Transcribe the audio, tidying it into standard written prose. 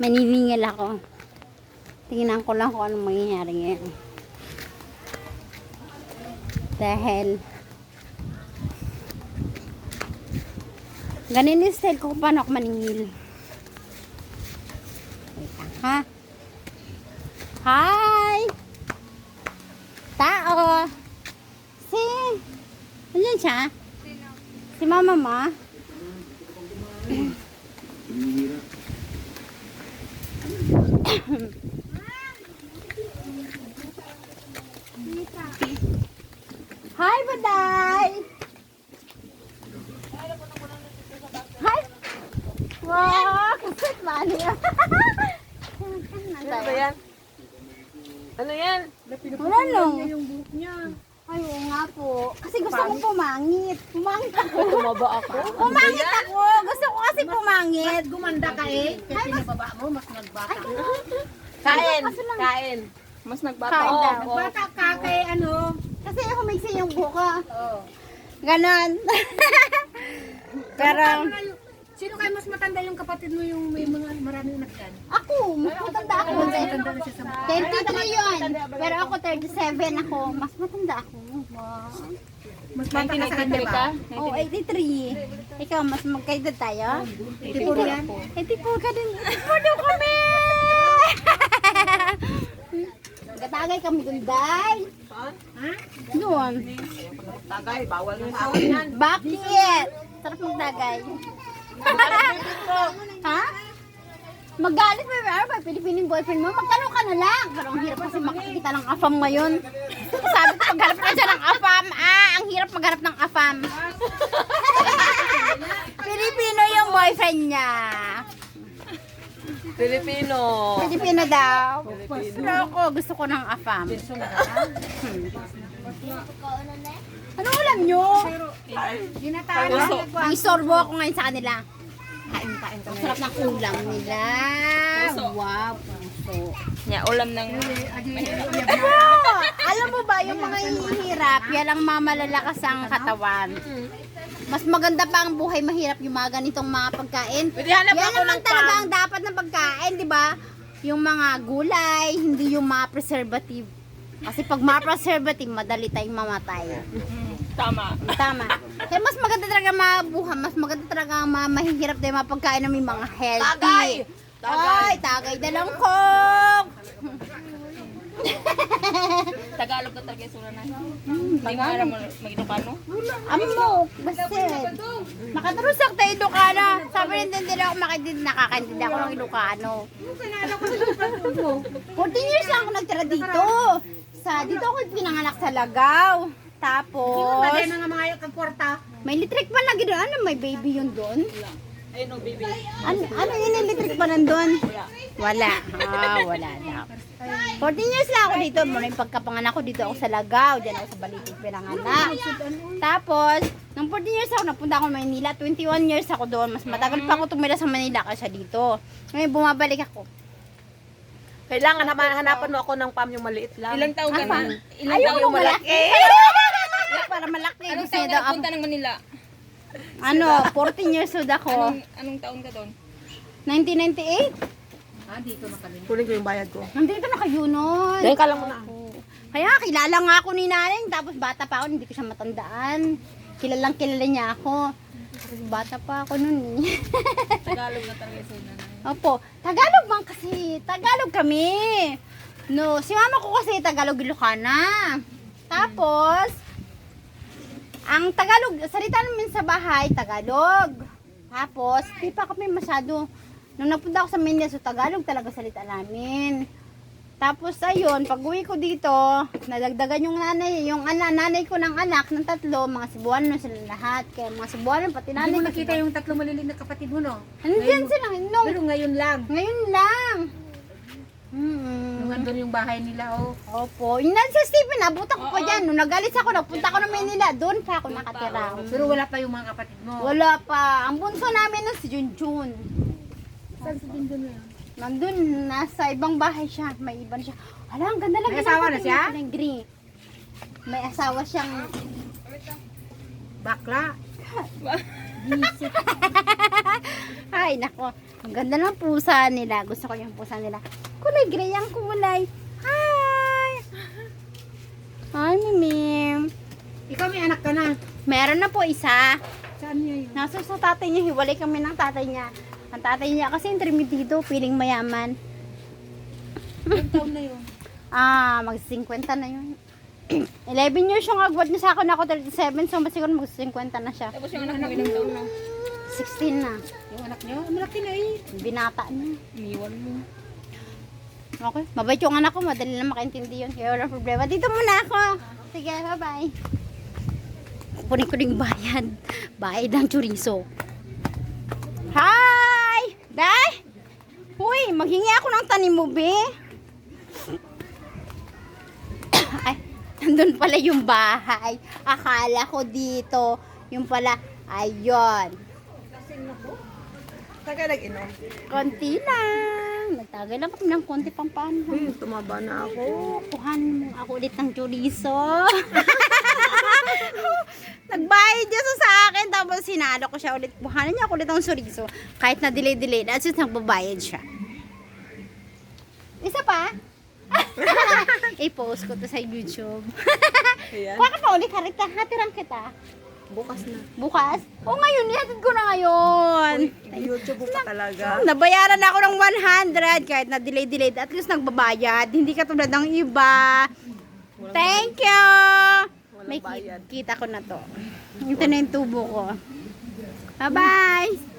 Maniningil ako. Tingnan ko lang kung anong mangyayari ngayon. Dahil ganun yung style ko kung paano ako maningil. Wait lang, ha? Hi! Tao! Andiyan siya? Si mama ma? Hi, Baday! Hi! Wow! Kasit mali ah! Ano ba yan? Ano yan? Wala lang. Yung buhok niya. Ay, oo nga po. Kasi gusto ko pumangit. Pumangit ako. Tumaba ako. Pumangit ako. Gusto ko kasi pumangit. Gumanda ka eh. Kasi nababa mo, mas nagbata ka. Kain. Kain. Mas nagbata Kain ako. daw. Nagbata ka kay ano. Kasi humigsi yung buko. Oh. Ganon. Pero, Sino kayo mas matanda yung kapatid mo yung may mga maraming anak yan? ako, mas matanda ako. Matanda na siya sa mga. 23 yun. Pero ako 37 ako. Mas matanda ako. Wow. Mas bata ka sa kanya ba? Oh, 83. Ikaw, mas magkaedad tayo? 84 yan. 84 ka din. 84 daw kami! Katagay kami dun, Day. Ha? Doon. Tagay, bawal yung tawag yan. Bakit? Sarap magdagay. Ha? Magalit mo yung may Pilipining boyfriend mo, magtanong ka na lang. Pero ang hirap kasi makikita ng afam ngayon. Sabi ko, maghanap ka dyan ng afam. Ang hirap maghanap ng afam. Pilipino yung boyfriend niya. Filipino. Pilipino daw. Pero ako, gusto ko ng afam. Ano ulam nyo? Ginataan Puso. Istorbo ako ngayon sa kanila. Kain kami. Sarap ng ulam nila. Puso. Wow, puso. Nya, ulam ng... Alam mo ba, yung mga hihirap, yan ang mamalalakas ang katawan. Mas maganda pa ang buhay, mahirap yung mga ganitong mga pagkain. Pwede hanap Yan ako naman ng talaga pang. ang dapat na pagkain, di ba? Yung mga gulay, hindi yung mga preservative. Kasi pag mga preservative, madali tayong mamatay. Tama. Tama. Kaya mas maganda talaga mabuhay, mas maganda talaga ang mahihirap tayo mapagkain ng may mga healthy. Tagay! Tagay! Ay, tagay na lang ko! Tagalog na talaga yung sura na. Hindi mo alam mag-Ilocano? Amo, basit. Nakaturusak tayo Ilocano. Sabi rin din ako nakakaintindi ako ng Ilocano. 14 years lang ako nagtira dito. Dito ako pinanganak sa Lagaw. Tapos, Bagay mga mga kagkwarta. may electric pa lagi doon. Ano, may baby yun doon? Ayun o, baby. Ano yung electric pa nandun? Wala. Wala daw. 14 years lang ako dito. Muna yung pagkapanganak ko dito ako sa Lagaw. Diyan ako sa Balitig pinanganak. Tapos, nung 14 years ako, napunta ako Manila. 21 years ako doon. Mas matagal pa ako tumira sa Manila kaysa dito. Ngayon, bumabalik ako. Kailangan hanapan mo ako ng pam yung maliit lang. Ilang taon ka na? Ilang Ayaw taon ko yung malaki? Para malaki. Anong Gusto taon niya ka daw ako. nagpunta ng Manila? 14 years old ako. Anong taon ka doon? 1998. Dito na kami. Kunin ko yung bayad ko. Nandito na kayo nun. Dahil ka lang muna. Kaya kilala nga ako ni Naring, tapos bata pa ako, hindi ko siya matandaan. Kilalang kilala niya ako. Tapos bata pa ako nun eh. Tagalog na talaga sa nanay. Opo, Tagalog bang kasi? Tagalog kami. No, si mama ko kasi Tagalog Ilocana. Tapos, ang Tagalog, salita namin sa bahay, Tagalog. Tapos, di pa kami masyado. Nung napunta ako sa Manila, so Tagalog talaga salita namin. Tapos ayun, pag uwi ko dito, nadagdagan yung nanay ko ng anak ng 3, mga Cebuano sila lahat. Kaya mga Cebuano, pati nanay Hindi mo ko. nakita yung 3 maliliit na kapatid mo, no? Nandyan sila, no, Pero ngayon lang. ngayon lang. Nung andun yung bahay nila, oh. Opo, yung sa Stephen, nabutan ko pa dyan. Nung nagalit ako, nagpunta ko ng Manila, doon pa ako nakatira. Pero wala pa yung mga kapatid mo. Wala pa. Ang bunso namin nun si Junjun. Saan sa din doon ngayon? Nandun, nasa ibang bahay siya. May iba na siya. Hala, ang ganda lang. May asawa na siya? Green. May asawa siyang... Bakla. Ay, nako. Ang ganda ng pusa nila. Gusto ko yung pusa nila. Kulay gray ang kulay. Hi! Hi, Mimi. Ikaw may anak ka na. Meron na po isa. Saan niya yun? Nasa sa tatay niya. Hiwalay kami ng tatay niya. Ang tatay niya kasi intermediate, feeling mayaman. Ilang taon na yun? Mag-50 na yun. 11 years yung agwat niya sa akin. Ako 37, so mas siguro mag-50 na siya. Tapos yung anak mo ilang taon na? 16 na. Yung anak niya? Malaki na eh. Binata niya. Iniwan mo. Okay. Mabait yung anak ko. Madali lang makaintindi yun. Kaya walang problema. Dito muna ako. Sige, bye-bye. Kunin ko yung bayad. Bayad ng chorizo. Hi! Day! Uy, maghingi ako ng tanim mo, be. Ay, nandun pala yung bahay. Akala ko dito. Yung pala, ayun. Saan ka nag-inom? Konti lang. Nagtagay lang kami ng konti pang paano. Tumaba na ako. Kuhan mo ako ulit ng chorizo. Nagbayad niya sa akin, tapos sinalo ko siya ulit. Kuhanan niya ako ulit ng chorizo. Kahit na delay, at least nagbabayad siya. Isa pa? I-post ko to sa YouTube. Ayan. Kuha ka pa ulit, hatirang kita. Bukas na. Bukas? O ngayon, ihatid ko na ngayon. YouTube mo pa talaga. Nabayaran ako ng 100 kahit na delay, at least nagbabayad. Hindi katulad ng iba. Thank you! Walang May bayad. kita ko na to. Ito na yung tubo ko. Bye-bye!